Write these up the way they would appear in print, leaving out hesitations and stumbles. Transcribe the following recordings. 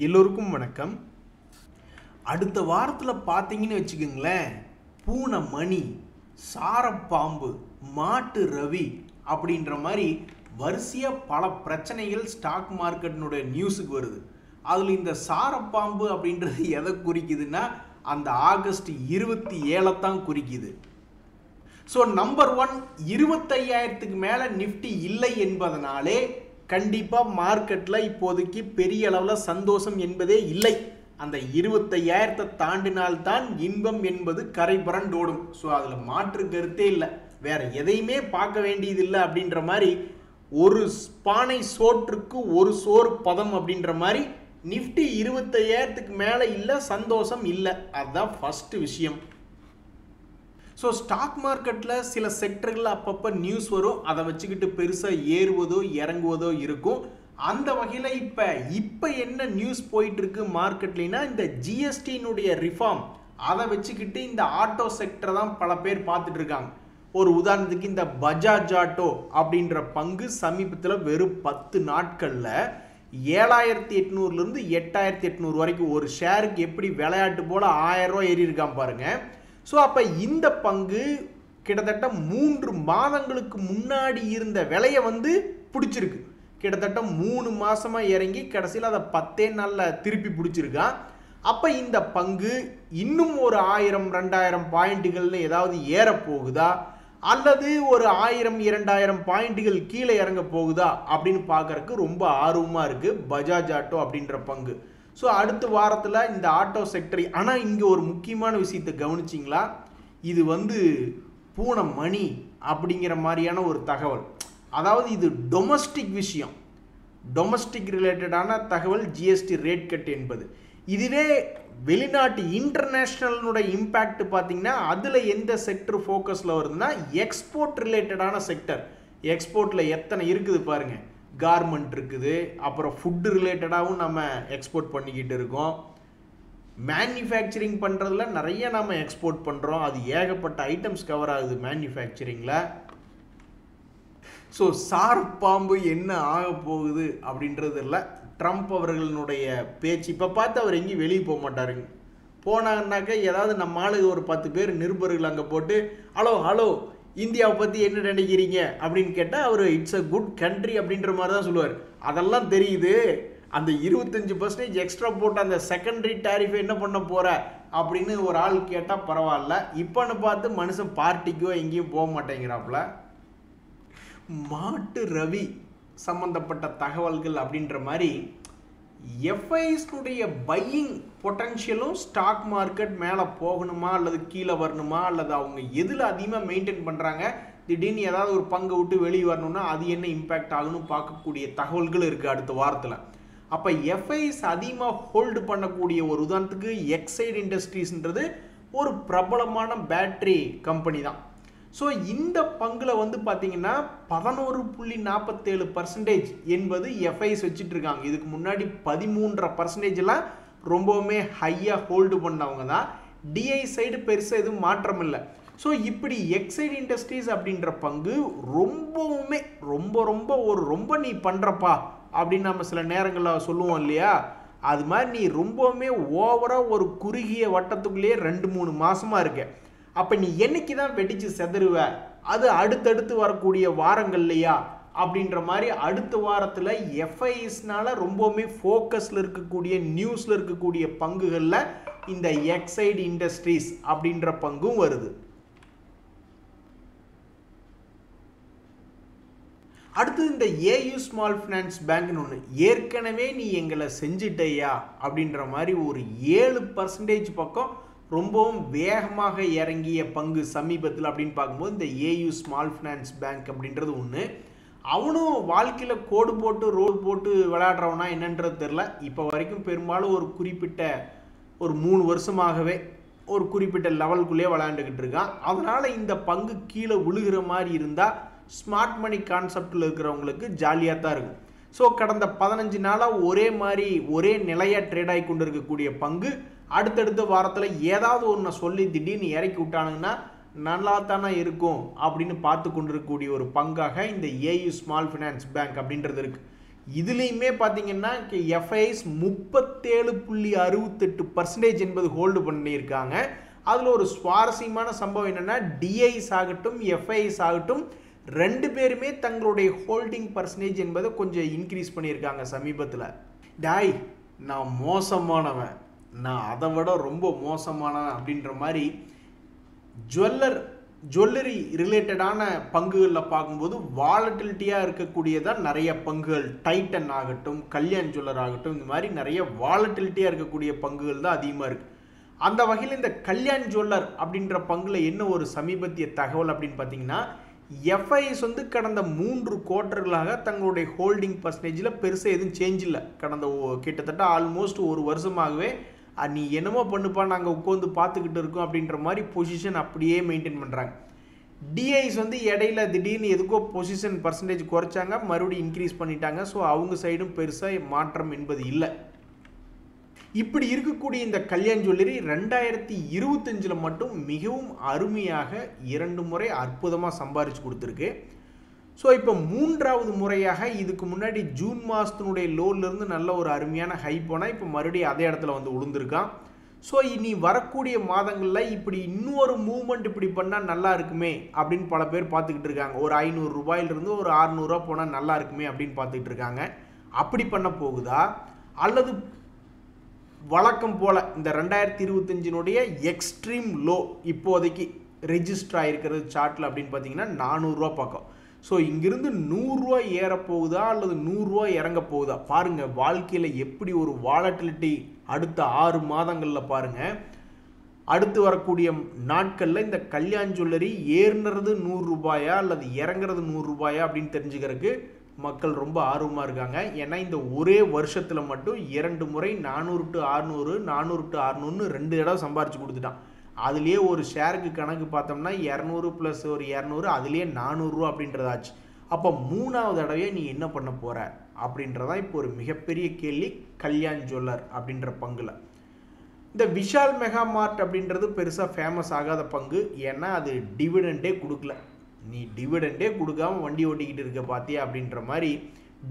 எல்லோருக்கும் வணக்கம். அடுத்த வாரத்தில் பார்த்தீங்கன்னு வச்சுக்கோங்களேன், பூனை மணி, சாரப்பாம்பு, மாட்டு ரவி அப்படின்ற மாதிரி வரிசையாக பல பிரச்சனைகள் ஸ்டாக் மார்க்கெட்டினுடைய நியூஸுக்கு வருது. அதில் இந்த சாரப்பாம்பு அப்படின்றது எதை குறிக்குதுன்னா அந்த ஆகஸ்ட் 27 தான் குறிக்குது. ஸோ நம்பர் 1, 25,000க்கு மேலே நிஃப்டி இல்லை என்பதனாலே கண்டிப்பாக மார்க்கெட்டில் இப்போதைக்கு பெரிய அளவில் சந்தோஷம் என்பதே இல்லை. அந்த 25,000 தாண்டினால்தான் இன்பம் என்பது கரை புரண்டோடும். ஸோ அதில் மாற்று கருத்தே இல்லை, வேற எதையுமே பார்க்க வேண்டியதில்லை அப்படின்ற மாதிரி ஒரு பானை சோற்றுக்கு ஒரு சோறு பதம் அப்படின்ற மாதிரி நிஃப்டி 25,000க்கு மேலே இல்லை, சந்தோஷம் இல்லை. அதுதான் ஃபர்ஸ்ட் விஷயம். ஸோ ஸ்டாக் மார்க்கெட்டில் சில செக்டர்கள் அப்பப்போ நியூஸ் வரும், அதை வச்சுக்கிட்டு பெருசாக ஏறுவதோ இறங்குவதோ இருக்கும். அந்த வகையில் இப்போ என்ன நியூஸ் போயிட்டுருக்கு மார்க்கெட்லினா, இந்த ஜிஎஸ்டியினுடைய ரிஃபார்ம் அதை வச்சுக்கிட்டு இந்த ஆட்டோ செக்டரை தான் பல பேர் பார்த்துட்டு இருக்காங்க. ஒரு உதாரணத்துக்கு இந்த பஜாஜ் ஆட்டோ அப்படின்ற பங்கு சமீபத்தில் வெறும் 10 நாட்களில் 7,800லேருந்து 8,800 வரைக்கும் ஒரு ஷேருக்கு எப்படி விளையாட்டு போல் 1000 ரூபா ஏறி இருக்கான் பாருங்க. ஸோ அப்போ இந்த பங்கு கிட்டத்தட்ட 3 மாதங்களுக்கு முன்னாடி இருந்த விலையை பிடிச்சிருக்கு. கிட்டத்தட்ட 3 மாசமாக இறங்கி கடைசியில் அதை 10 நாளில் திருப்பி பிடிச்சிருக்கான். அப்போ இந்த பங்கு இன்னும் ஒரு 1000-2000 பாயிண்ட்டுகள்னு ஏதாவது ஏறப்போகுதா, அல்லது ஒரு 1000-2000 பாயிண்ட்டுகள் கீழே இறங்க போகுதா அப்படின்னு பார்க்கறதுக்கு ரொம்ப ஆர்வமாக இருக்குது பஜாஜ் ஆட்டோ அப்படின்ற பங்கு. ஸோ அடுத்த வாரத்தில் இந்த ஆட்டோ செக்டர். ஆனால் இங்கே ஒரு முக்கியமான விஷயத்தை கவனிச்சிங்களா, இது பூனை மணி அப்படிங்கிற மாதிரியான ஒரு தகவல். அதாவது இது டொமஸ்டிக் விஷயம், டொமஸ்டிக் ரிலேட்டடான தகவல் ஜிஎஸ்டி ரேட் கட் என்பது. இதுவே வெளிநாட்டு இன்டர்நேஷ்னல்னுடைய இம்பேக்ட் பார்த்தீங்கன்னா அதில் எந்த செக்டர் ஃபோக்கஸில் வருதுன்னா எக்ஸ்போர்ட் ரிலேட்டடான செக்டர். எக்ஸ்போர்ட்டில் எத்தனை இருக்குது பாருங்கள், கார்மெண்ட் இருக்குது, அப்புறம் ஃபுட்டு ரிலேட்டடாகவும் நம்ம எக்ஸ்போர்ட் பண்ணிக்கிட்டு இருக்கோம். மேனுஃபேக்சரிங் பண்ணுறதுல நிறைய நம்ம எக்ஸ்போர்ட் பண்ணுறோம், அது ஏகப்பட்ட ஐட்டம்ஸ் கவர் ஆகுது மேனுஃபேக்சரிங்கில். ஸோ சாரப்பாம்பு என்ன ஆக போகுது அப்படின்றது இல்லை. ட்ரம்ப் அவர்களுடைய பேச்சு இப்போ பார்த்து அவர் எங்கேயும் வெளியே போக மாட்டாருங்க. போனாங்கன்னாக்க ஏதாவது நம்ம ஆளுங்க ஒரு 10 பேர் நிருபர்கள் அங்கே போட்டு ஹலோ இந்தியாவை பற்றி என்ன நினைக்கிறீங்க அப்படின்னு கேட்டால் அவர் இட்ஸ் அ குட் கண்ட்ரி அப்படின்ற மாதிரி தான் சொல்லுவார். அதெல்லாம் தெரியுது, அந்த 25% எக்ஸ்ட்ரா போட்டு அந்த செகண்டரி டாரிஃபை என்ன பண்ண போகிற அப்படின்னு ஒரு ஆள் கேட்டால் பரவாயில்ல. இப்போன்னு பார்த்து மனுஷன் பார்ட்டிக்கோ எங்கேயும் போக மாட்டேங்கிறாப்புல. மாட்டு ரவி சம்பந்தப்பட்ட தகவல்கள் அப்படின்ற மாதிரி எஃப்ஐஸ்னுடைய பையிங் பொட்டன்ஷியலும் ஸ்டாக் மார்க்கெட் மேலே போகணுமா அல்லது கீழே வரணுமா, அல்லது அவங்க எதில் அதிகமாக மெயின்டைன் பண்ணுறாங்க, திடீர்னு ஏதாவது ஒரு பங்கை விட்டு வெளியே வரணும்னா அது என்ன இம்பேக்ட் ஆகணும் பார்க்கக்கூடிய தகவல்கள் இருக்குது அடுத்த வாரத்தில். அப்போ எஃப்ஐஸ் அதிகமாக ஹோல்டு பண்ணக்கூடிய ஒரு உதாரணத்துக்கு எக்ஸைடு இண்டஸ்ட்ரீஸ்ன்றது ஒரு பிரபலமான பேட்டரி கம்பெனி தான். ஸோ இந்த பங்கில் பார்த்தீங்கன்னா 11.47% என்பது எஃப்ஐஸ் வச்சுட்டு இருக்காங்க. இதுக்கு முன்னாடி 13.5%லாம் ரொம்பவுமே ஹையாக ஹோல்டு பண்ணவங்க தான். டிஐ சைடு பெருசாக எதுவும் மாற்றம் இல்லை. ஸோ இப்படி எக்ஸைடு இண்டஸ்ட்ரீஸ் அப்படின்ற பங்கு ரொம்பவுமே ரொம்ப நீ பண்ணுறப்பா அப்படின்னு நம்ம சில நேரங்களில் சொல்லுவோம் இல்லையா, அது மாதிரி நீ ரொம்பவுமே ஓவராக ஒரு குறுகிய வட்டத்துக்குள்ளேயே 2-3 மாதமாக இருக்க. அப்போ நீ என்னைக்கு தான் வெடிச்சு செதறுவ, அது அடுத்தடுத்து வரக்கூடிய வாரங்கள்லையா அப்படின்ற மாதிரி அடுத்த வாரத்தில் எஃப்ஐஸ்னால ரொம்பவுமே ஃபோக்கஸில் இருக்கக்கூடிய நியூஸில் இருக்கக்கூடிய பங்குகளில் இந்த எக்ஸைடு இண்டஸ்ட்ரீஸ் அப்படின்ற பங்கும் வருது. அடுத்து இந்த ஏயு ஸ்மால் ஃபினான்ஸ் பேங்க்னு ஒன்று, ஏற்கனவே நீ எங்களை செஞ்சிட்டையா அப்படின்ற மாதிரி ஒரு 7% பக்கம் ரொம்பவும் வேகமாக இறங்கிய பங்கு சமீபத்தில் அப்படின்னு பார்க்கும்போது இந்த ஏயு ஸ்மால் ஃபினான்ஸ் பேங்க் அப்படின்றது ஒன்று. அவனும் வாழ்க்கையில் கோடு போட்டு ரோல் போட்டு விளையாடுறவனா என்னன்றது தெரில. இப்போ வரைக்கும் பெரும்பாலும் ஒரு குறிப்பிட்ட ஒரு 3 வருஷமாகவே ஒரு குறிப்பிட்ட லெவலுக்குள்ளேயே விளையாண்டுக்கிட்டு இருக்கான். அதனால் இந்த பங்கு கீழே விழுகிற மாதிரி இருந்தால் ஸ்மார்ட் மணி கான்செப்டில் இருக்கிறவங்களுக்கு ஜாலியாக தான் இருக்கும். ஸோ கடந்த 15 நாளாக ஒரே நிலையாக ட்ரேட் ஆகி கொண்டு இருக்கக்கூடிய பங்கு அடுத்தடுத்த வாரத்தில் ஏதாவது ஒன்று சொல்லி திடீர்னு இறக்கி விட்டானுங்கன்னா நல்லா தானே இருக்கும் அப்படின்னு பார்த்து கொண்டிருக்கக்கூடிய ஒரு பங்காக இந்த ஏயு ஸ்மால் ஃபினான்ஸ் பேங்க் அப்படின்றது இருக்குது. இதுலேயுமே பார்த்தீங்கன்னா எஃப்ஐஎஸ் 37.68% என்பது ஹோல்டு பண்ணியிருக்காங்க. அதில் ஒரு சுவாரஸ்யமான சம்பவம் என்னென்னா, டிஐஸ் ஆகட்டும் எஃப்ஐஎஸ் ஆகட்டும் 2 பேருமே தங்களுடைய ஹோல்டிங் பர்சன்டேஜ் என்பதை கொஞ்சம் இன்க்ரீஸ் பண்ணியிருக்காங்க சமீபத்தில். டாய் நான் மோசமானவன், நான் அதை விட ரொம்ப மோசமானவன் அப்படின்ற மாதிரி ஜுவல்லரி ரிலேட்டடான பங்குகளில் பார்க்கும்போது வாலட்டிலிட்டியாக இருக்கக்கூடியதான் நிறைய பங்குகள். டைட்டன் ஆகட்டும், கல்யாண் ஜுவல்லர் ஆகட்டும், இந்த மாதிரி நிறைய வாலட்டிலிட்டியாக இருக்கக்கூடிய பங்குகள் தான் அதிகமாக இருக்குது. அந்த வகையில் இந்த கல்யாண் ஜுவல்லர் அப்படின்ற பங்குல என்ன ஒரு சமீபத்திய தகவல் அப்படின்னு பார்த்தீங்கன்னா, எஃப்ஐஎஸ் வந்து கடந்த 3 குவார்ட்டர்களாக தங்களுடைய ஹோல்டிங் பர்சன்டேஜில் பெருசாக எதுவும் சேஞ்ச் இல்லை. கடந்த கிட்டத்தட்ட ஆல்மோஸ்ட் ஒரு வருஷமாகவே நீ என்னமோ பண்ணுப்பா, நாங்கள் உட்காந்து பார்த்துக்கிட்டு இருக்கோம் அப்படின்ற மாதிரி பொசிஷன் அப்படியே மெயின்டைன் பண்ணுறாங்க. டிஐஸ் வந்து இடையில திடீர்னு எதுக்கோ பொசிஷன் பர்சன்டேஜ் குறைச்சாங்க, மறுபடியும் இன்க்ரீஸ் பண்ணிட்டாங்க. ஸோ அவங்க சைடும் பெருசாக மாற்றம் என்பது இல்லை. இப்படி இருக்கக்கூடிய இந்த கல்யாண் ஜுவல்லரி 2025 மட்டும் மிகவும் அருமையாக 2 முறை அற்புதமாக சம்பாரிச்சு கொடுத்துருக்கு. ஸோ இப்போ 3வது முறையாக இதுக்கு முன்னாடி ஜூன் மாதத்தினுடைய லோன்லேருந்து நல்ல ஒரு அருமையான ஹை போனால் இப்போ மறுபடியும் அதே இடத்துல வந்து விழுந்திருக்கான். ஸோ இனி வரக்கூடிய மாதங்களில் இப்படி இன்னொரு மூவ்மெண்ட் இப்படி பண்ணால் நல்லா இருக்குமே அப்படின்னு பல பேர் பார்த்துக்கிட்டு இருக்காங்க. ஒரு 500 ரூபாயிலிருந்து ஒரு 600 ரூபா போனால் நல்லா இருக்குமே அப்படின்னு பார்த்துக்கிட்டு இருக்காங்க. அப்படி பண்ண போகுதா, அல்லது வழக்கம் போல் இந்த 2025 எக்ஸ்ட்ரீம் லோ இப்போதைக்கு ரெஜிஸ்டர் ஆகிருக்கிறது சார்ட்டில் அப்படின்னு பார்த்தீங்கன்னா 400 ரூபா பக்கம். ஸோ இங்கிருந்து 100 ரூபா ஏறப்போகுதா அல்லது 100 ரூபா இறங்க போகுதா பாருங்கள். வாழ்க்கையில் எப்படி ஒரு வாலட்டிலிட்டி அடுத்த 6 மாதங்களில் பாருங்கள். அடுத்து வரக்கூடிய நாட்களில் இந்த கல்யாண் ஜுவல்லரி ஏறுறது 100 ரூபாயா அல்லது இறங்குறது 100 ரூபாயா அப்படின்னு தெரிஞ்சுக்கிறதுக்கு மக்கள் ரொம்ப ஆர்வமாக இருக்காங்க. ஏன்னா இந்த ஒரே வருஷத்தில் மட்டும் 2 முறை 400 to 600 400 to 600 2 தடவை சம்பாரிச்சு கொடுத்துட்டான். அதுலேயே ஒரு ஷேருக்கு கணக்கு பார்த்தோம்னா 200 + ஒரு 200 அதுலேயே 400 ரூபா அப்படின்றதாச்சு. அப்போ 3வது தடவையே நீ என்ன பண்ண போகிற அப்படின்றதான் இப்போ ஒரு மிகப்பெரிய கேள்வி கல்யாண் ஜுவல்லர் அப்படின்ற பங்குல. இந்த விஷால் மெகா மார்ட் அப்படின்றது பெருசாக ஃபேமஸ் ஆகாத பங்கு. ஏன்னா அது டிவிடெண்டே கொடுக்கல. நீ டிவிடெண்டே கொடுக்காம வண்டி ஓட்டிக்கிட்டு இருக்க பார்த்தியா அப்படின்ற மாதிரி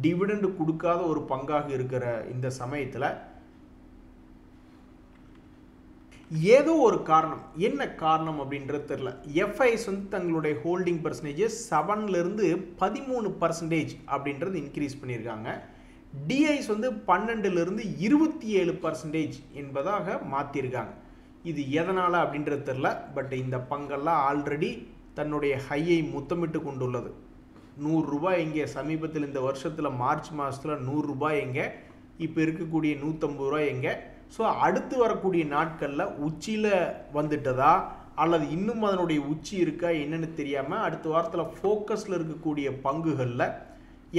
டிவிடெண்ட் கொடுக்காத ஒரு பங்காக இருக்கிற இந்த சமயத்தில் ஏதோ ஒரு காரணம், என்ன காரணம் அப்படின்றது தெரியல, எஃப்ஐஎஸ் வந்து தங்களுடைய ஹோல்டிங் பர்சன்டேஜ் 7லிருந்து 13% அப்படின்றது இன்க்ரீஸ் பண்ணியிருக்காங்க. டிஐஸ் வந்து 12லிருந்து 27% என்பதாக மாற்றிருக்காங்க. இது எதனால் அப்படின்றது தெரியல. பட் இந்த பங்கெல்லாம் ஆல்ரெடி தன்னுடைய ஹையை முத்தமிட்டு கொண்டுள்ளது. 100 ரூபாய் எங்கே சமீபத்தில் இந்த வருஷத்தில் மார்ச் மாதத்தில் 100 ரூபாய் எங்கே, இப்போ இருக்கக்கூடிய 150 ரூபாய் எங்கே. ஸோ அடுத்து வரக்கூடிய நாட்களில் உச்சியில் வந்துட்டதா அல்லது இன்னும் அதனுடைய உச்சி இருக்கா என்னன்னு தெரியாமல் அடுத்த வாரத்தில் ஃபோக்கஸில் இருக்கக்கூடிய பங்குகளில்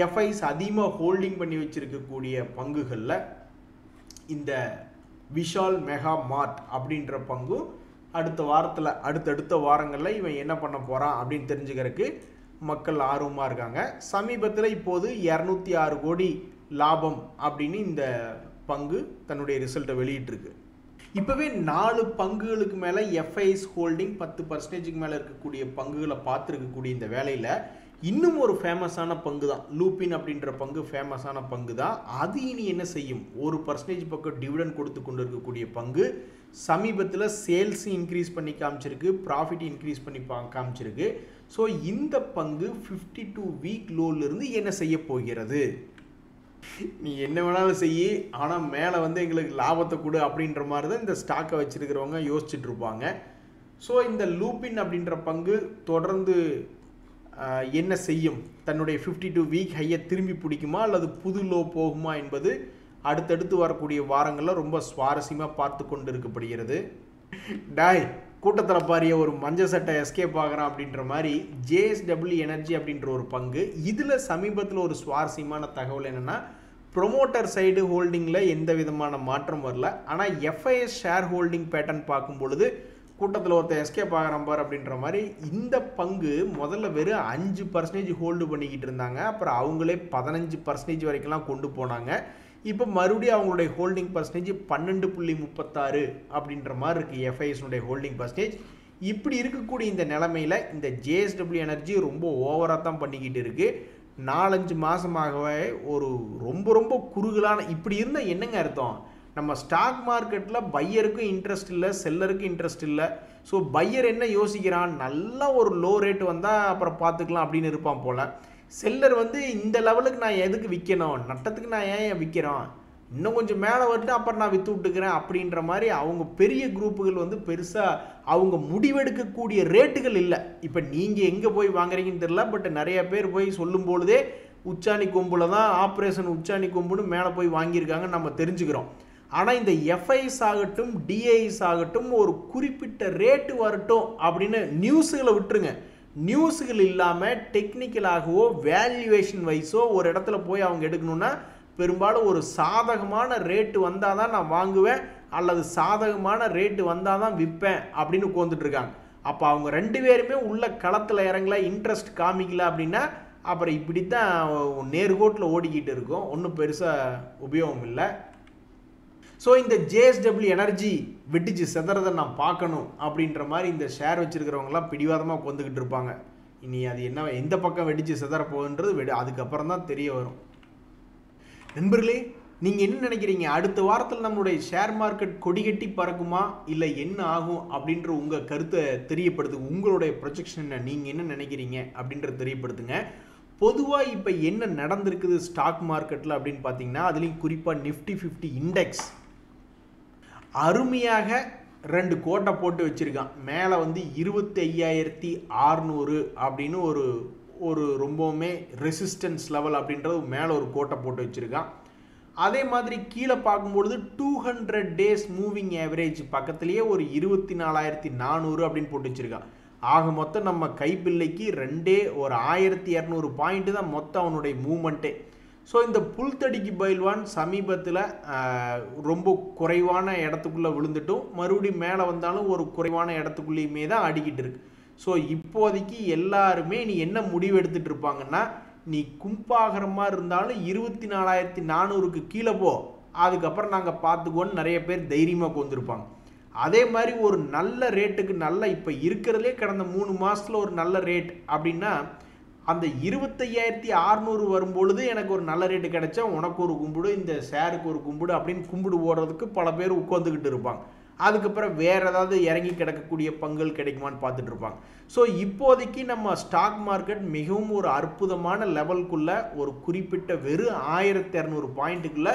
எஃப்ஐஸ் அதிகமாக ஹோல்டிங் பண்ணி வச்சுருக்கக்கூடிய பங்குகளில் இந்த விஷால் மெகா மார்ட் அப்படின்ற பங்கு அடுத்த வாரத்தில் அடுத்தடுத்த வாரங்களில் இவன் என்ன பண்ண போகிறான் அப்படின்னு தெரிஞ்சுக்கிறதுக்கு மக்கள் ஆர்வமாக இருக்காங்க. சமீபத்தில் இப்போது 206 கோடி லாபம் அப்படின்னு இந்த பங்கு தன்னுடைய ரிசல்ட்டை வெளியிட்டிருக்கு. இப்போவே 4 பங்குகளுக்கு மேலே எஃப்ஐஎஸ் ஹோல்டிங் 10%க்கு மேலே இருக்கக்கூடிய பங்குகளை பார்த்துருக்கக்கூடிய இந்த வேலையில் இன்னும் ஒரு ஃபேமஸான பங்கு தான் லூபின் அப்படின்ற பங்கு. ஃபேமஸான பங்கு தான் அது. இனி என்ன செய்யும், 1% பக்கம் டிவிடெண்ட் கொடுத்து கொண்டு இருக்கக்கூடிய பங்கு. சமீபத்தில் சேல்ஸ் இன்க்ரீஸ் பண்ணி காமிச்சிருக்கு, ப்ராஃபிட் இன்க்ரீஸ் பண்ணி காமிச்சிருக்கு. ஸோ இந்த பங்கு 52 வீக் லோலிருந்து என்ன செய்ய போகிறது, நீ என்ன வேணாலும் செய்யி ஆனால் மேலே வந்து எங்களுக்கு லாபத்தை கொடு அப்படின்ற மாதிரி தான் இந்த ஸ்டாக்கை வச்சுருக்கிறவங்க யோசிச்சுட்டு இருப்பாங்க. ஸோ இந்த லூபின் அப்படின்ற பங்கு தொடர்ந்து என்ன செய்யும், தன்னுடைய 52 வீக் ஹையை திரும்பி பிடிக்குமா அல்லது புது லோ போகுமா என்பது அடுத்தடுத்து வரக்கூடிய வாரங்களில் ரொம்ப சுவாரஸ்யமாக பார்த்து கொண்டு இருக்கப்படுகிறது. டாய் கூட்டத்தில் பாரிய ஒரு மஞ்சள் சட்டை எஸ்கேப் ஆகிறான் அப்படின்ற மாதிரி ஜேஎஸ்டபிள்யூ எனர்ஜி அப்படின்ற ஒரு பங்கு. இதில் சமீபத்தில் ஒரு சுவாரஸ்யமான தகவல் என்னென்னா, ப்ரொமோட்டர் சைடு ஹோல்டிங்கில் எந்த விதமான மாற்றம் வரல. ஆனால் எஃப்ஐஎஸ் ஷேர் ஹோல்டிங் பேட்டர்ன் பார்க்கும் பொழுது கூட்டத்தில் ஒருத்தர் எஸ்கேப் ஆகிறான் பார் அப்படின்ற மாதிரி இந்த பங்கு முதல்ல வெறும் 5% ஹோல்டு பண்ணிக்கிட்டு இருந்தாங்க. அப்புறம் அவங்களே 15% வரைக்கும்லாம் கொண்டு போனாங்க. இப்போ மறுபடியும் அவங்களுடைய ஹோல்டிங் பர்சன்டேஜ் 12.36 அப்படின்ற மாதிரி இருக்குது எஃப்ஐஎஸ்னுடைய ஹோல்டிங் பர்சன்டேஜ். இப்படி இருக்கக்கூடிய இந்த நிலைமையில் இந்த ஜேஎஸ்டபிள்யூ எனர்ஜி ரொம்ப ஓவராக தான் பண்ணிக்கிட்டு இருக்குது. 4-5 மாதமாகவே ஒரு ரொம்ப ரொம்ப குறுகலான இப்படி இருந்தால் என்னங்க அர்த்தம்? நம்ம ஸ்டாக் மார்க்கெட்டில் பையருக்கும் இன்ட்ரெஸ்ட் இல்லை, செல்லருக்கும் இன்ட்ரெஸ்ட் இல்லை. ஸோ பையர் என்ன யோசிக்கிறான், நல்லா ஒரு லோ ரேட் வந்தால் அப்புறம் பார்த்துக்கலாம் அப்படின்னு இருப்பான் போல். செல்லர் வந்து இந்த லெவலுக்கு நான் எதுக்கு விற்கணும், நட்டத்துக்கு நான் ஏன் விற்கிறோம், இன்னும் கொஞ்சம் மேலே வரட்டும் அப்புறம் நான் விற்று விட்டுக்கிறேன் அப்படின்ற மாதிரி அவங்க பெரிய குரூப்புகள் வந்து பெருசாக அவங்க முடிவெடுக்கக்கூடிய ரேட்டுகள் இல்லை. இப்போ நீங்கள் எங்கே போய் வாங்குறீங்கன்னு தெரியல, பட் நிறைய பேர் போய் சொல்லும் பொழுதே உச்சாணி கொம்பில் தான் ஆப்ரேஷன் உச்சாணி கொம்புன்னு மேலே போய் வாங்கியிருக்காங்க நம்ம தெரிஞ்சுக்கிறோம். ஆனால் இந்த எஃப்ஐஸ் ஆகட்டும் டிஐஸ் ஆகட்டும் ஒரு குறிப்பிட்ட ரேட்டு வரட்டும் அப்படின்னு நியூஸுகளை விட்டுருங்க. நியூஸுகள் இல்லாமல் டெக்னிக்கலாகவோ வேல்யூவேஷன் வைஸோ ஒரு இடத்துல போய் அவங்க எடுக்கணுன்னா பெரும்பாலும் ஒரு சாதகமான ரேட்டு வந்தால் தான் நான் வாங்குவேன் அல்லது சாதகமான ரேட்டு வந்தால் தான் விற்பேன் அப்படின்னு உட்காந்துட்ருக்காங்க. அப்போ அவங்க 2 பேருமே உள்ள களத்தில் இறங்கல, இன்ட்ரெஸ்ட் காமிக்கல அப்படின்னா அப்புறம் இப்படி தான் நேர்கோட்டில் ஓடிக்கிட்டு இருக்கும், ஒன்றும் பெருசாக உபயோகம் இல்லை. ஸோ இந்த ஜேஎஸ்டபிள்யூ எனர்ஜி வெட்டிச்சு செதறதை நான் பார்க்கணும் அப்படின்ற மாதிரி இந்த ஷேர் வச்சுருக்கிறவங்களாம் பிடிவாதமாக கொண்டுக்கிட்டு இருப்பாங்க. இனி அது என்ன எந்த பக்கம் வெடிச்சு செதற போகுன்றது அதுக்கப்புறம் தான் தெரிய வரும். நண்பர்களே, நீங்கள் என்ன நினைக்கிறீங்க? அடுத்த வாரத்தில் நம்மளுடைய ஷேர் மார்க்கெட் கொடிகட்டி பறக்குமா இல்லை என்ன ஆகும் அப்படின்ற உங்கள் கருத்தை தெரியப்படுத்துங்க. உங்களுடைய ப்ரொஜெக்ஷன் நீங்கள் என்ன நினைக்கிறீங்க அப்படின்றத தெரியப்படுத்துங்க. பொதுவாக இப்போ என்ன நடந்திருக்குது ஸ்டாக் மார்க்கெட்டில் அப்படின்னு பார்த்தீங்கன்னா, அதுலேயும் குறிப்பாக நிஃப்டி 50 இண்டெக்ஸ் அருமையாக 2 கோட்டை போட்டு வச்சுருக்கான். மேலே வந்து 25,600 அப்படின்னு ஒரு ரொம்பவுமே ரெசிஸ்டன்ஸ் லெவல் அப்படின்றது மேலே ஒரு கோட்டை போட்டு வச்சுருக்கான். அதே மாதிரி கீழே பார்க்கும்பொழுது 200 டேஸ் மூவிங் ஆவரேஜ் பக்கத்துலேயே ஒரு 24,400 அப்படின்னு போட்டு வச்சுருக்கான். ஆக மொத்தம் நம்ம கைப்பிள்ளைக்கு ஒரு 1,200 பாயிண்ட்டு தான் மொத்தம் அவனுடைய மூமெண்ட்டே. ஸோ இந்த புல்தடிக்கு பயில்வான் சமீபத்தில் ரொம்ப குறைவான இடத்துக்குள்ளே விழுந்துட்டும் மறுபடியும் மேலே வந்தாலும் ஒரு குறைவான இடத்துக்குள்ளேயுமே தான் ஆடிக்கிட்டு இருக்கு. ஸோ இப்போதைக்கு எல்லாருமே நீ என்ன முடிவு எடுத்துகிட்டு இருப்பாங்கன்னா, நீ கும்பாகிற மாதிரி இருந்தாலும் 24,400க்கு கீழே போ, அதுக்கப்புறம் நாங்கள் பார்த்துக்கோன்னு நிறைய பேர் தைரியமாக கொண்டிருப்பாங்க. அதே மாதிரி ஒரு நல்ல ரேட்டுக்கு நல்ல இப்போ இருக்கிறதுலே கடந்த 3 மாதத்தில் ஒரு நல்ல ரேட் அப்படின்னா அந்த 25,600 வரும்பொழுது எனக்கு ஒரு நல்ல ரேட்டு கிடைச்சா உனக்கு ஒரு கும்பிடு, இந்த ஷேருக்கு ஒரு கும்பிடு அப்படின்னு கும்பிடு ஓடுறதுக்கு பல பேர் உட்காந்துக்கிட்டு இருப்பாங்க. அதுக்கப்புறம் வேறு ஏதாவது இறங்கி கிடக்கக்கூடிய பங்குகள் கிடைக்குமான்னு பார்த்துட்டு இருப்பாங்க. ஸோ இப்போதைக்கு நம்ம ஸ்டாக் மார்க்கெட் மிகவும் ஒரு அற்புதமான லெவலுக்குள்ளே ஒரு குறிப்பிட்ட வெறும் 1,200 பாயிண்ட்டுக்குள்ளே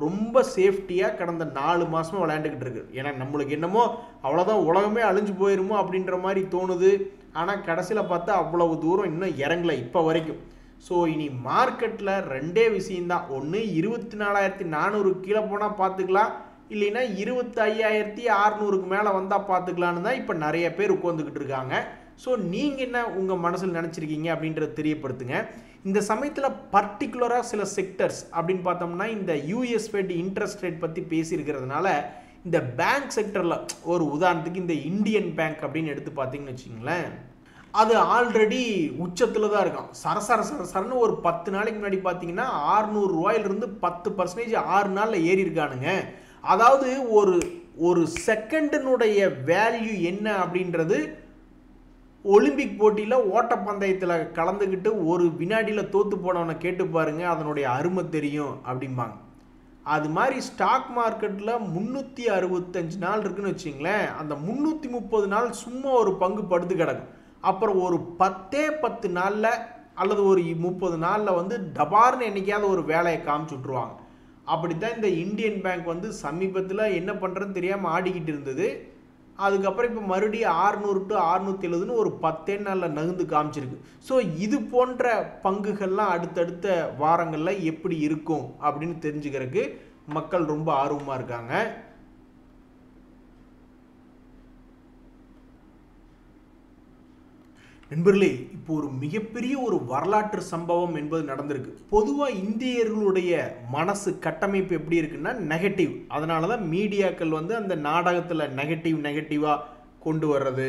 ரொம்ப சேஃப்டியாக கடந்த 4 மாதமாக விளையாண்டுக்கிட்டு இருக்கு. ஏன்னா நம்மளுக்கு என்னமோ அவ்வளோதான் உலகமே அழிஞ்சு போயிருமோ அப்படின்ற மாதிரி தோணுது. ஆனால் கடைசியில் பார்த்தா அவ்வளவு தூரம் இன்னும் இறங்கலை இப்போ வரைக்கும். ஸோ இனி மார்க்கெட்டில் 2 விஷயந்தான். ஒன்று 24,400 கீழே போனால் பார்த்துக்கலாம், இல்லைன்னா 25,600க்கு மேலே வந்தால் பார்த்துக்கலான்னு தான் இப்போ நிறைய பேர் உட்காந்துக்கிட்டு இருக்காங்க. ஸோ நீங்கள் என்ன உங்கள் மனசில் நினச்சிருக்கீங்க அப்படின்றத தெரியப்படுத்துங்க. இந்த சமயத்தில் பர்டிகுலராக சில செக்டர்ஸ் அப்படின்னு பார்த்தோம்னா இந்த யூஎஸ் ஃபெட் இன்ட்ரெஸ்ட் ரேட் பற்றி பேசியிருக்கிறதுனால இந்த பேங்க் செக்டரில் ஒரு உதாரணத்துக்கு இந்த இந்தியன் பேங்க் அப்படின்னு எடுத்து பார்த்தீங்கன்னு வச்சுங்களேன், அது ஆல்ரெடி உச்சத்தில் தான் இருக்கும். சரசரன்னு ஒரு 10 நாளைக்கு முன்னாடி பார்த்தீங்கன்னா 600 ரூபாயிலிருந்து 10% 6 நாளில் ஏறி இருக்கானுங்க. அதாவது ஒரு செகண்டினுடைய வேல்யூ என்ன அப்படின்றது ஒலிம்பிக் போட்டியில் ஓட்டப்பந்தயத்தில் கலந்துக்கிட்டு ஒரு வினாடியில் தோற்று போனவனை கேட்டு பாருங்க, அதனுடைய அருமை தெரியும் அப்படிம்பாங்க. அது மாதிரி ஸ்டாக் மார்க்கெட்டில் 365 நாள் இருக்குன்னு வச்சிங்களேன், அந்த 330 நாள் சும்மா ஒரு பங்கு படுத்து கிடக்கும். அப்புறம் ஒரு 10 நாளில் அல்லது ஒரு 30 நாளில் வந்து டபார்னு என்னைக்காவது ஒரு வேலையை காமிச்சு விட்ருவாங்க. அப்படித்தான் இந்த இந்தியன் பேங்க் வந்து சமீபத்தில் என்ன பண்ணுறதுன்னு தெரியாமல் ஆடிக்கிட்டு இருந்தது. அதுக்கப்புறம் இப்போ மறுபடியும் 600 to 670ன்னு ஒரு 10 நாளில் நகர்ந்து காமிச்சிருக்கு. ஸோ இது போன்ற பங்குகள்லாம் அடுத்தடுத்த வாரங்களில் எப்படி இருக்கும் அப்படின்னு தெரிஞ்சுக்கிறதுக்கு மக்கள் ரொம்ப ஆர்வமாக இருக்காங்க. நண்பர்களே, இப்போ ஒரு மிகப்பெரிய ஒரு வரலாற்று சம்பவம் என்பது நடந்திருக்கு. பொதுவாக இந்தியர்களுடைய மனசு கட்டமைப்பு எப்படி இருக்குன்னா நெகட்டிவ். அதனால தான் மீடியாக்கள் வந்து அந்த நாடகத்தில் நெகட்டிவாக கொண்டு வர்றது,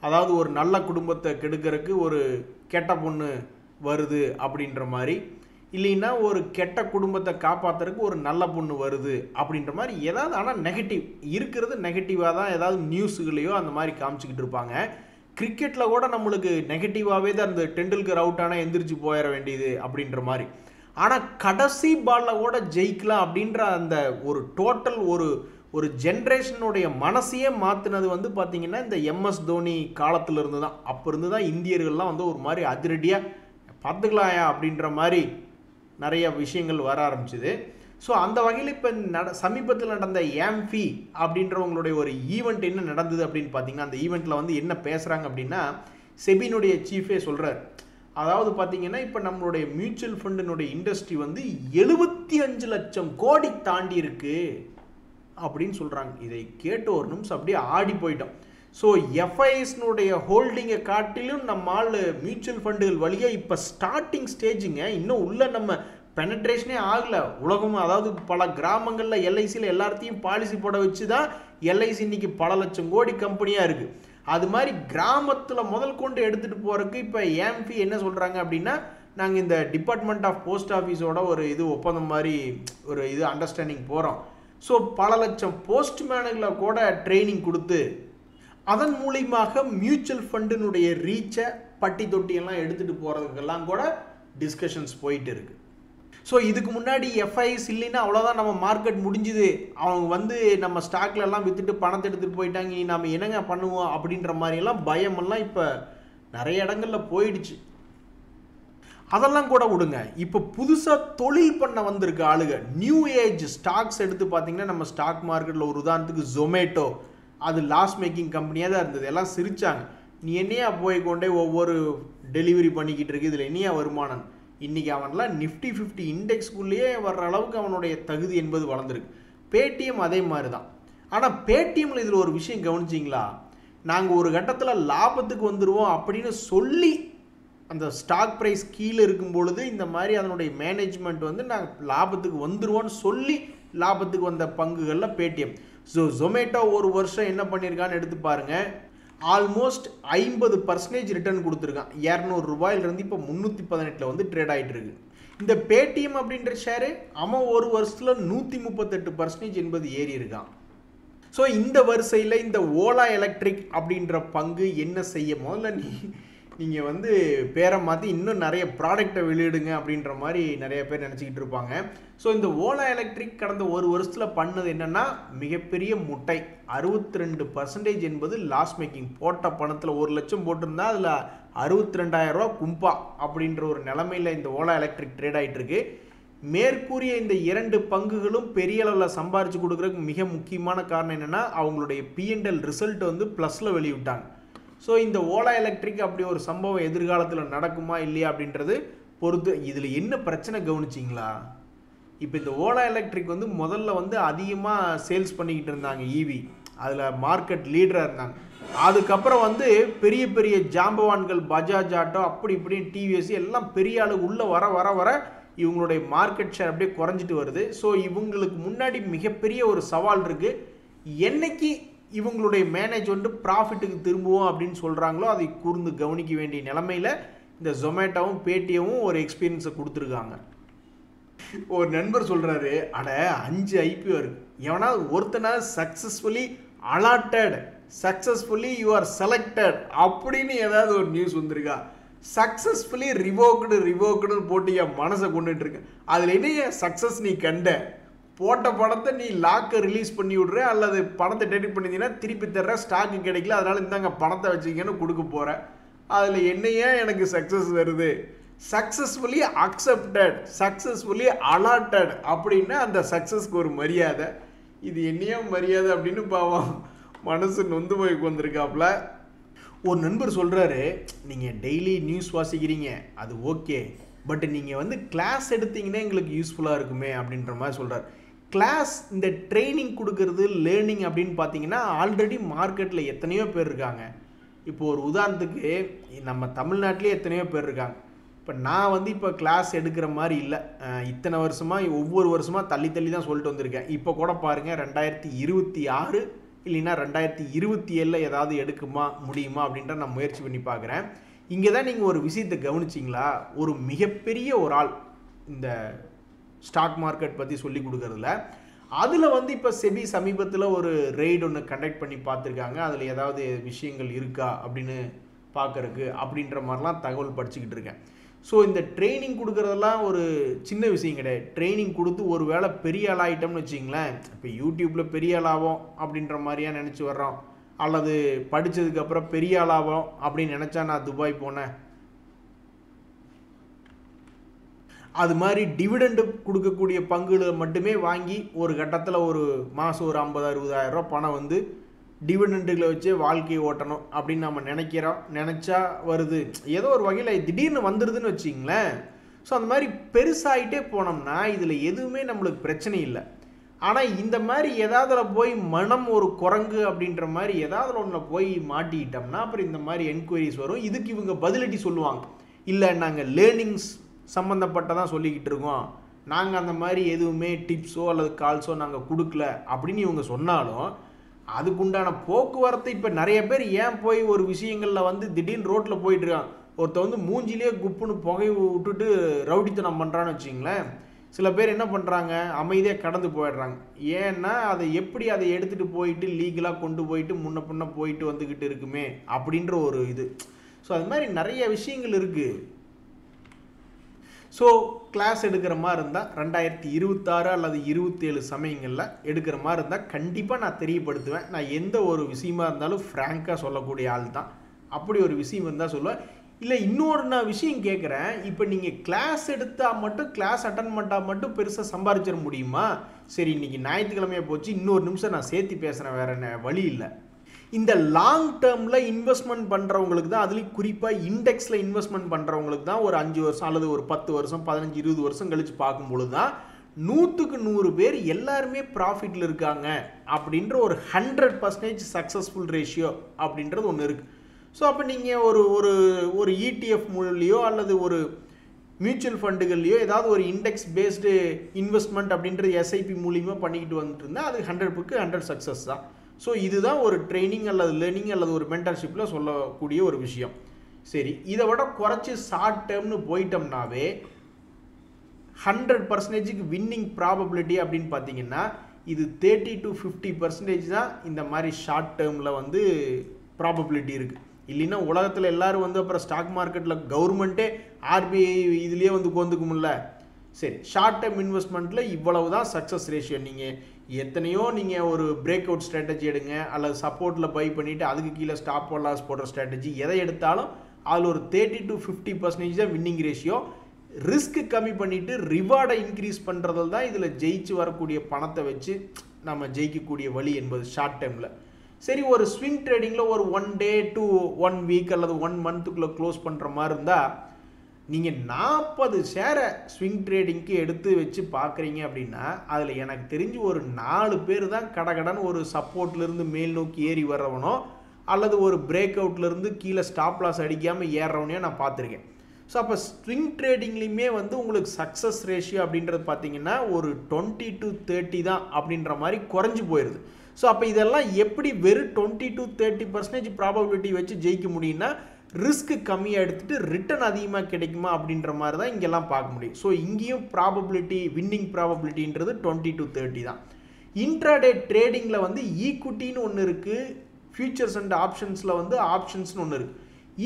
அதாவது ஒரு நல்ல குடும்பத்தை கெடுக்கிறதுக்கு ஒரு கெட்ட பொண்ணு வருது அப்படின்ற மாதிரி, இல்லைன்னா ஒரு கெட்ட குடும்பத்தை காப்பாற்றுறதுக்கு ஒரு நல்ல பொண்ணு வருது அப்படின்ற மாதிரி ஏதாவது. ஆனால் நெகட்டிவ் இருக்கிறது நெகட்டிவாக தான் ஏதாவது நியூஸுகளையோ அந்த மாதிரி காமிச்சிக்கிட்டு இருப்பாங்க. கிரிக்கெட்டில் கூட நம்மளுக்கு நெகட்டிவாகவே தான் அந்த டெண்டுல்கர் அவுட் ஆனால் எந்திரிச்சு போயிட வேண்டியது அப்படின்ற மாதிரி. ஆனால் கடைசி பாலில் கூட ஜெயிக்கலாம் அப்படின்ற அந்த ஒரு டோட்டல் ஒரு ஜென்ரேஷனுடைய மனசையே மாற்றினது வந்து பார்த்திங்கன்னா இந்த எம்எஸ் தோனி காலத்திலிருந்து தான். அப்போ இருந்து தான் இந்தியர்கள்லாம் வந்து ஒரு மாதிரி அதிரடியாக பார்த்துக்கலாயா அப்படின்ற மாதிரி நிறைய விஷயங்கள் வர ஆரம்பிச்சுது. ஸோ அந்த வகையில் இப்போ சமீபத்தில் நடந்த ஏம்ஃபி அப்படின்றவங்களுடைய ஒரு ஈவெண்ட் என்ன நடந்தது அப்படின்னு பார்த்தீங்கன்னா, அந்த ஈவெண்ட்டில் வந்து என்ன பேசுகிறாங்க அப்படின்னா, செபினுடைய சீஃபே சொல்கிறார், அதாவது பார்த்தீங்கன்னா இப்போ நம்மளுடைய மியூச்சுவல் ஃபண்டினுடைய இண்டஸ்ட்ரி வந்து 75 லட்சம் கோடி தாண்டி இருக்கு அப்படின்னு சொல்கிறாங்க. இதை கேட்ட ஒரு நிமிஷம் அப்படியே ஆடி போயிட்டோம். ஸோ எஃப்ஐஎஸ்னுடைய ஹோல்டிங்கை காட்டிலும் நம்மால் மியூச்சுவல் ஃபண்டுகள் வழியாக இப்போ ஸ்டார்டிங் ஸ்டேஜுங்க, இன்னும் உள்ள நம்ம பெனட்ரேஷனே ஆகலை. உலகம் அதாவது பல கிராமங்களில் எல்ஐசியில் எல்லாத்தையும் பாலிசி போட வச்சு தான் எல்ஐசி இன்னைக்கு பல லட்சம் கோடி கம்பெனியாக இருக்குது. அது மாதிரி கிராமத்தில் முதல் கொண்டு எடுத்துகிட்டு போகிறதுக்கு இப்போ ஏம்ஃபி என்ன சொல்கிறாங்க அப்படின்னா, நாங்கள் இந்த டிபார்ட்மெண்ட் ஆஃப் போஸ்ட் ஆஃபீஸோட ஒரு இது ஒப்பந்தம் மாதிரி ஒரு இது அண்டர்ஸ்டாண்டிங் போகிறோம். ஸோ பல லட்சம் போஸ்ட்மேனுகளை கூட ட்ரைனிங் கொடுத்து அதன் மூலியமாக மியூச்சுவல் ஃபண்டினுடைய ரீச்சை பட்டி தொட்டியெல்லாம் எடுத்துகிட்டு போகிறதுக்கெல்லாம் கூட டிஸ்கஷன்ஸ் போயிட்டு இருக்குது. ஸோ இதுக்கு முன்னாடி எஃப்ஐஎஸ் இல்லைன்னா அவ்வளோதான், நம்ம மார்க்கெட் முடிஞ்சுது, அவங்க வந்து நம்ம ஸ்டாக்ல எல்லாம் விற்றுட்டு பணத்தை எடுத்துகிட்டு போயிட்டாங்க, நம்ம என்னங்க பண்ணுவோம் அப்படின்ற மாதிரியெல்லாம் பயமெல்லாம் இப்போ நிறைய இடங்களில் போயிடுச்சு. அதெல்லாம் கூட விடுங்க, இப்போ புதுசாக தொழில் பண்ண வந்திருக்க ஆளுங்க, நியூ ஏஜ் ஸ்டாக்ஸ் எடுத்து பார்த்தீங்கன்னா நம்ம ஸ்டாக் மார்க்கெட்டில் ஒரு உதாரணத்துக்கு ஜொமேட்டோ, அது லாஸ் மேக்கிங் கம்பெனியாக தான் இருந்தது. எல்லாம் சிரித்தாங்க, நீ என்னையா போய் கொண்டே ஒவ்வொரு டெலிவரி பண்ணிக்கிட்டு இருக்கு, இதில் என்னையா வருமானம். இன்றைக்கி அவன்லாம் நிஃப்டி 50 இண்டெக்ஸ்குள்ளேயே வர்ற அளவுக்கு அவனுடைய தகுதி என்பது வளர்ந்துருக்கு. பேடிஎம் அதே மாதிரி தான். ஆனால் பேடிஎம்மில் இதில் ஒரு விஷயம் கவனிச்சிங்களா, நாங்கள் ஒரு கட்டத்தில் லாபத்துக்கு வந்துடுவோம் அப்படின்னு சொல்லி அந்த ஸ்டாக் ப்ரைஸ் கீழே இருக்கும் பொழுது இந்த மாதிரி அதனுடைய மேனேஜ்மெண்ட் வந்து நாங்கள் லாபத்துக்கு வந்துடுவோன்னு சொல்லி லாபத்துக்கு வந்த பங்குகளில் பேடிஎம். ஸோ ஜொமேட்டோ ஒரு வருஷம் என்ன பண்ணியிருக்கான்னு எடுத்து பாருங்கள், ஆல்மோஸ்ட் 50% ரிட்டர்ன் கொடுத்துருக்கான். 200 ரூபாயிலிருந்து இப்போ 318 வந்து ட்ரேட் ஆகிட்டு இருக்கு. இந்த பேடிஎம் அப்படின்ற ஷேரு அவன் ஒரு வருஷத்தில் 138% என்பது ஏறி இருக்கான். ஸோ இந்த வரிசையில் இந்த ஓலா எலக்ட்ரிக் அப்படின்ற பங்கு என்ன செய்ய, முதல்ல நீங்கள் வந்து பேரை மாற்றி இன்னும் நிறைய ப்ராடக்டை வெளியிடுங்க அப்படின்ற மாதிரி நிறைய பேர் நினச்சிக்கிட்டு இருப்பாங்க. ஸோ இந்த ஓலா எலக்ட்ரிக் கடந்த ஒரு வருஷத்தில் பண்ணது என்னென்னா மிகப்பெரிய முட்டை. 62% என்பது லாஸ் மேக்கிங். போட்ட பணத்தில் 1 லட்சம் போட்டிருந்தா அதில் 62,000 ரூபா கும்பா அப்படின்ற ஒரு நிலைமையில் இந்த ஓலா எலக்ட்ரிக் ட்ரேட் ஆகிட்டு இருக்கு. மேற்கூறிய இந்த 2 பங்குகளும் பெரிய அளவில் சம்பாரித்து கொடுக்குறதுக்கு மிக முக்கியமான காரணம் என்னென்னா அவங்களுடைய P&L ரிசல்ட் வந்து ப்ளஸில் வெளியிட்டாங்க. ஸோ இந்த ஓலா எலக்ட்ரிக் அப்படி ஒரு சம்பவம் எதிர்காலத்தில் நடக்குமா இல்லையா அப்படின்றது பொறுத்து. இதில் என்ன பிரச்சனை கவனிச்சிங்களா, இப்போ இந்த ஓலா எலக்ட்ரிக் வந்து முதல்ல வந்து அதிகமாக சேல்ஸ் பண்ணிக்கிட்டு இருந்தாங்க ஈவி, அதில் மார்க்கெட் லீடராக இருந்தாங்க. அதுக்கப்புறம் வந்து பெரிய பெரிய ஜாம்பவான்கள் பஜாஜ் ஆட்டோ அப்படி இப்படின்னு டிவிஎஸ் எல்லாம் பெரிய ஆளு உள்ளே வர வர வர இவங்களுடைய மார்க்கெட் ஷேர் அப்படியே குறைஞ்சிட்டு வருது. ஸோ இவங்களுக்கு முன்னாடி மிகப்பெரிய ஒரு சவால் இருக்குது. என்னைக்கு இவங்களுடைய மேனேஜ்மெண்ட் ப்ராஃபிட்டுக்கு திரும்புவோம் அப்படின்னு சொல்கிறாங்களோ அதை கூர்ந்து கவனிக்க வேண்டிய நிலைமையில் இந்த ஜொமேட்டோவும் பேடிஎம்மும் ஒரு எக்ஸ்பீரியன்ஸை கொடுத்துருக்காங்க. ஒரு நண்பர் சொல்கிறாரு, அட 5 IPO இருக்கு, எவனாவது ஒருத்தனாவது successfully allotted, successfully you are selected அப்படின்னு ஏதாவது ஒரு நியூஸ் வந்திருக்கா? சக்ஸஸ்ஃபுல்லி ரிவோக்குன்னு போட்டு என் மனசை கொண்டுட்டு இருக்கேன். அதில் என்ன சக்ஸஸ் நீ கண்ட? போட்ட பணத்தை நீ லாக்கை ரிலீஸ் பண்ணி விட்ற, அல்லது பணத்தை டெலிட் பண்ணிங்கன்னா திருப்பி தர்ற, ஸ்டாக்கு கிடைக்கல அதனால இந்தாங்க பணத்தை வச்சுக்கன்னு கொடுக்க போகிற. அதில் என்னையே எனக்கு சக்ஸஸ் வருது? சக்ஸஸ்ஃபுல்லி அக்செப்டட், சக்ஸஸ்ஃபுல்லி அலாட்டட் அப்படின்னா அந்த சக்ஸஸ்க்கு ஒரு மரியாதை. இது என்னையே மரியாதை அப்படின்னு பாவம் மனசு நொந்து போய் வந்திருக்காப்புல. ஒரு நண்பர் சொல்கிறாரு, நீங்கள் டெய்லி நியூஸ் வாசிக்கிறீங்க அது ஓகே, பட் நீங்கள் வந்து கிளாஸ் எடுத்தீங்கன்னா எங்களுக்கு யூஸ்ஃபுல்லாக இருக்குமே அப்படின்ற மாதிரி சொல்கிறார். கிளாஸ் இந்த ட்ரைனிங் கொடுக்கறது லேர்னிங் அப்படின்னு பார்த்தீங்கன்னா ஆல்ரெடி மார்க்கெட்டில் எத்தனையோ பேர் இருக்காங்க. இப்போ ஒரு உதாரணத்துக்கு நம்ம தமிழ்நாட்டிலே எத்தனையோ பேர் இருக்காங்க. இப்போ நான் வந்து இப்போ கிளாஸ் எடுக்கிற மாதிரி இல்லை, இத்தனை வருஷமாக ஒவ்வொரு வருஷமாக தள்ளி தான் சொல்லிட்டு வந்திருக்கேன். இப்போ கூட பாருங்கள் 2026 இல்லைன்னா 2027 ஏதாவது எடுக்குமா முடியுமா அப்படின்ற நான் முயற்சி பண்ணி பார்க்குறேன். இங்கே தான் நீங்கள் ஒரு விஷயத்தை கவனிச்சிங்களா, ஒரு மிகப்பெரிய ஒரு ஆள் இந்த ஸ்டாக் மார்க்கெட் பற்றி சொல்லி கொடுக்குறதுல அதில் வந்து இப்போ செபி சமீபத்தில் ஒரு ரெய்டு ஒன்று கண்டக்ட் பண்ணி பார்த்துருக்காங்க. அதில் ஏதாவது விஷயங்கள் இருக்கா அப்படின்னு பார்க்கறக்கு அப்படின்ற மாதிரிலாம் தகவல் படிச்சுக்கிட்டு இருக்கேன். ஸோ இந்த ட்ரைனிங் கொடுக்குறதெல்லாம் ஒரு சின்ன விஷயம் கிடையாது. ட்ரைனிங் கொடுத்து ஒரு வேளை பெரிய ஆள் ஆகிட்டோம்னு வச்சிங்களேன், இப்போ யூடியூப்பில் பெரிய ஆள் ஆகும் அப்படின்ற மாதிரியா நினச்சி வர்றோம், அல்லது படித்ததுக்கப்புறம் பெரிய ஆள் ஆகும் அப்படின்னு நினச்சா நான் துபாய் போனேன், அது மாதிரி டிவிடெண்டு கொடுக்கக்கூடிய பங்குகளை மட்டுமே வாங்கி ஒரு கட்டத்தில் ஒரு மாதம் ஒரு 50-60,000 ரூபா பணம் வந்து டிவிடெண்டுகளை வச்சே வாழ்க்கையை ஓட்டணும் அப்படின்னு நம்ம நினச்சா வருது, ஏதோ ஒரு வகையில் திடீர்னு வந்துடுதுன்னு வச்சிங்களேன். ஸோ அந்த மாதிரி பெருசாகிட்டே போனோம்னா இதில் எதுவுமே நம்மளுக்கு பிரச்சனை இல்லை. ஆனால் இந்த மாதிரி ஏதாவதுல போய் மனம் ஒரு குரங்கு அப்படின்ற மாதிரி ஏதாவது ஒன்றில் போய் மாட்டிக்கிட்டோம்னா அப்புறம் இந்த மாதிரி என்கொயரிஸ் வரும். இதுக்கு இவங்க பதிலடி சொல்லுவாங்க, இல்லை நாங்கள் லேர்னிங்ஸ் சம்மந்தப்பட்டதான் சொல்லிக்கிட்டு இருக்கோம், நாங்கள் அந்த மாதிரி எதுவுமே டிப்ஸோ அல்லது கால்ஸோ நாங்கள் கொடுக்கல அப்படின்னு இவங்க சொன்னாலும் அதுக்குண்டான போக்குவரத்து இப்போ நிறைய பேர் ஏன் போய் ஒரு விஷயங்களில் வந்து திடீர்னு ரோட்டில் போயிட்டுருக்கான், ஒருத்தர் வந்து மூஞ்சிலே குப்புன்னு புகை விட்டுட்டு ரவுடித்தனம் பண்ணுறான்னு வச்சிங்களேன், சில பேர் என்ன பண்ணுறாங்க அமைதியாக கடந்து போயிடுறாங்க. ஏன்னா அதை எப்படி அதை எடுத்துகிட்டு போயிட்டு லீகலாக கொண்டு போயிட்டு முன்ன பின்ன போயிட்டு வந்துக்கிட்டு இருக்குமே அப்படின்ற ஒரு இது. ஸோ அது மாதிரி நிறைய விஷயங்கள் இருக்குது. ஸோ கிளாஸ் எடுக்கிற மாதிரி இருந்தால் 2026 அல்லது 27 சமயங்களில் எடுக்கிற மாதிரி இருந்தால் கண்டிப்பாக நான் தெரியப்படுத்துவேன். நான் எந்த ஒரு விஷயமா இருந்தாலும் ஃப்ராங்காக சொல்லக்கூடிய ஆள் தான். அப்படி ஒரு விஷயம் இருந்தால் சொல்லுவேன். இல்லை இன்னொரு நான் விஷயம் கேட்குறேன், இப்போ நீங்கள் கிளாஸ் எடுத்தால் மட்டும் கிளாஸ் அட்டன் பண்ணால் மட்டும் பெருசாக சம்பாதிச்சிட முடியுமா? சரி, இன்றைக்கி ஞாயிற்றுக்கிழமையாக போச்சு, இன்னொரு நிமிஷம் நான் சேர்த்து பேசுகிறேன், வேறு என்ன வழி இல்லை. இந்த லாங் டேர்மில் இன்வெஸ்ட்மெண்ட் பண்ணுறவங்களுக்கு தான், அதுலேயும் குறிப்பாக இண்டெக்ஸில் இன்வெஸ்ட்மெண்ட் பண்ணுறவங்களுக்கு தான் ஒரு 5 வருஷம் அல்லது ஒரு 10 வருஷம் 15-20 வருஷம் கழித்து பார்க்கும்பொழுது தான் 100க்கு 100 பேர் எல்லாருமே ப்ராஃபிட்டில் இருக்காங்க அப்படின்ற ஒரு 100% சக்ஸஸ்ஃபுல் ரேஷியோ அப்படின்றது ஒன்று இருக்குது. ஸோ அப்போ நீங்கள் ஒரு ETF மூலியோ அல்லது ஒரு மியூச்சுவல் ஃபண்டுகள்லையோ ஏதாவது ஒரு இண்டெக்ஸ் பேஸ்டு இன்வெஸ்ட்மெண்ட் அப்படின்றது SIP மூலியமாக பண்ணிக்கிட்டு வந்துட்டு இருந்தால் அது 100க்கு 100 சக்ஸஸ் தான். ஸோ இதுதான் ஒரு ட்ரைனிங் அல்லது லேர்னிங் அல்லது ஒரு மென்டர்ஷிப்பில் சொல்லக்கூடிய ஒரு விஷயம். சரி, இதை விட குறைச்சி ஷார்ட் டேர்ம்னு போயிட்டோம்னாவே 100%க்கு வின்னிங் ப்ராபபிலிட்டி அப்படின்னு பார்த்தீங்கன்னா இது 30-50% தான் இந்த மாதிரி ஷார்ட் டேர்மில் வந்து ப்ராபபிலிட்டி இருக்குது. இல்லைன்னா உலகத்தில் எல்லோரும் வந்து அப்புறம் ஸ்டாக் மார்க்கெட்டில் கவர்மெண்ட்டே RBI இதுலேயே வந்து கொந்துக்கும்ல. சரி, ஷார்ட் டேர்ம் இன்வெஸ்ட்மெண்ட்டில் இவ்வளவு தான் சக்ஸஸ் ரேஷியோ. நீங்கள் எத்தனையோ நீங்கள் ஒரு பிரேக் அவுட் ஸ்ட்ராட்டஜி எடுங்க அல்லது சப்போர்ட்டில் பை பண்ணிவிட்டு அதுக்கு கீழே ஸ்டாப் லாஸ் போடுற ஸ்ட்ராட்டஜி எதை எடுத்தாலும் அதில் ஒரு 30-50% தான் வின்னிங் ரேஷியோ. ரிஸ்க்கு கம்மி பண்ணிவிட்டு ரிவார்டை இன்க்ரீஸ் பண்ணுறதில் தான் இதில் ஜெயிச்சு வரக்கூடிய பணத்தை வச்சு நம்ம ஜெயிக்கக்கூடிய வழி என்பது ஷார்ட் டேர்மில். சரி, ஒரு ஸ்விங் ட்ரேடிங்கில் ஒரு 1 day to 1 week அல்லது 1 monthக்குள்ளே க்ளோஸ் பண்ணுற மாதிரி இருந்தால் நீங்கள் 40 ஷேரை ஸ்விங் ட்ரேடிங்க்கு எடுத்து வச்சு பார்க்குறீங்க அப்படின்னா அதில் எனக்கு தெரிஞ்சு ஒரு 4 பேர் தான் கடகடன்னு ஒரு சப்போர்ட்லேருந்து மேல் நோக்கி ஏறி வர்றவனோ அல்லது ஒரு பிரேக் அவுட்லேருந்து கீழே ஸ்டாப் லாஸ் அடிக்காமல் ஏறுறவனையோ நான் பார்த்துருக்கேன். ஸோ அப்போ ஸ்விங் ட்ரேடிங்லேயுமே வந்து உங்களுக்கு சக்ஸஸ் ரேஷியோ அப்படின்றது பார்த்தீங்கன்னா ஒரு 20-30 தான் அப்படின்ற மாதிரி குறைஞ்சி போயிடுது. ஸோ அப்போ இதெல்லாம் எப்படி வெறும் 20-30% ப்ராபபிலிட்டி வச்சு ஜெயிக்க முடியும்னா ரிஸ்க்கு கம்மியாக எடுத்துகிட்டு ரிட்டர்ன் அதிகமாக கிடைக்குமா அப்படின்ற மாதிரி தான் இங்கெல்லாம் பார்க்க முடியும். ஸோ இங்கேயும் ப்ராபபிலிட்டி வின்னிங் ப்ராபபிலிட்டின்றது 20-30 தான். இன்ட்ராடே ட்ரேடிங்கில் வந்து ஈக்குட்டின்னு ஒன்று இருக்குது, ஃபியூச்சர்ஸ் அண்ட் ஆப்ஷன்ஸில் வந்து ஆப்ஷன்ஸ்னு ஒன்று இருக்குது.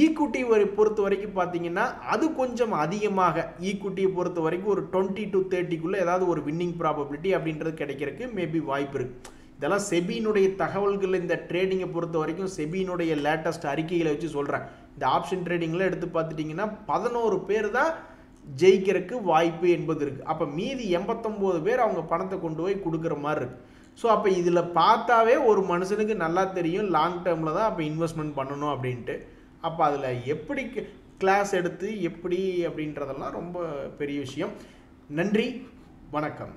ஈக்குட்டி பொறுத்த வரைக்கும் பார்த்தீங்கன்னா அது கொஞ்சம் அதிகமாக, ஈக்குட்டியை பொறுத்த வரைக்கும் ஒரு 20-30க்குள்ளே ஏதாவது ஒரு வின்னிங் ப்ராபபிலிட்டி அப்படின்றது கிடைக்கிறதுக்கு மேபி வாய்ப்பு இருக்குது. இதெல்லாம் செபியினுடைய தகவல்கள். இந்த ட்ரேடிங்கை பொறுத்த வரைக்கும் செபியினுடைய லேட்டஸ்ட் அறிக்கைகளை வச்சு சொல்கிறேன். இந்த ஆப்ஷன் ட்ரேடிங்கில் எடுத்து பார்த்துட்டிங்கன்னா 11 பேர் தான் ஜெயிக்கிறதுக்கு வாய்ப்பு என்பது இருக்குது. அப்போ மீதி 89 பேர் அவங்க பணத்தை கொண்டு போய் கொடுக்குற மாதிரி இருக்குது. ஸோ அப்போ இதில் பார்த்தாவே ஒரு மனுஷனுக்கு நல்லா தெரியும் லாங் டேர்மில் தான் அப்போ இன்வெஸ்ட்மெண்ட் பண்ணணும் அப்படின்ட்டு. அப்போ அதில் எப்படி கிளாஸ் எடுத்து எப்படி அப்படின்றதெல்லாம் ரொம்ப பெரிய விஷயம். நன்றி, வணக்கம்.